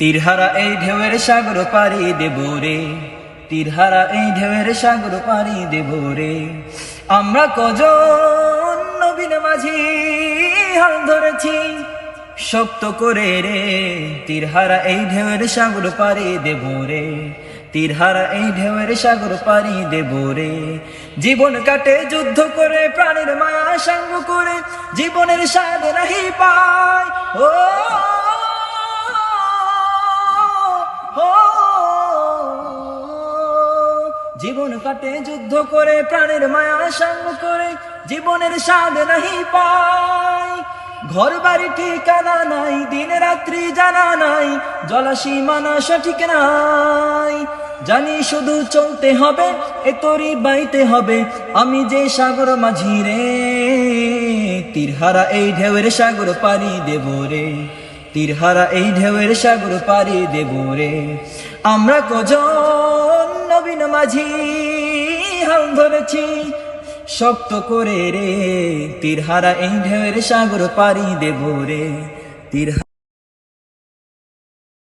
তীরহারা এই ঢেউয়ের সাগর পাড়ি দেব রে, তীরহারা এই ঢেউয়ের সাগর পাড়ি দেব রে। আমরা কজন নবীন মাঝি হাল ধরেছি শক্ত করে রে, তীরহারা এই ঢেউয়ের সাগর পাড়ি দেব রে, তীরহারা এই ঢেউয়ের সাগর পাড়ি দেব রে। জীবন কাটে যুদ্ধ করে, প্রাণের মায়া সঙ্গ করে, জীবনের স্বাদ নাহি পায়। ও জীবন কাটে যুদ্ধ করে, প্রাণের মায়া সঙ্গ করে, জীবনের স্বাদ নাহি পায়। ঘর বাড়ি ঠিকানা নাই, দিন রাত্রি জানা নাই, জলাসীমানা সঠিক নাই। জানি শুধু চলতে হবে, এ তরি বাইতে হবে, আমি যে সাগর মাঝি রে। তীরহারা এই ঢেউয়ের সাগর পাড়ি দেব রে, তীরহারা এই ঢেউয়ের সাগর পাড়ি দেব রে। আমরা কজন নবীন মাঝি হাল ধরেছি শক্ত করে রে, তীরহারা এই ঢেউয়ের সাগর পাড়ি দেব রে।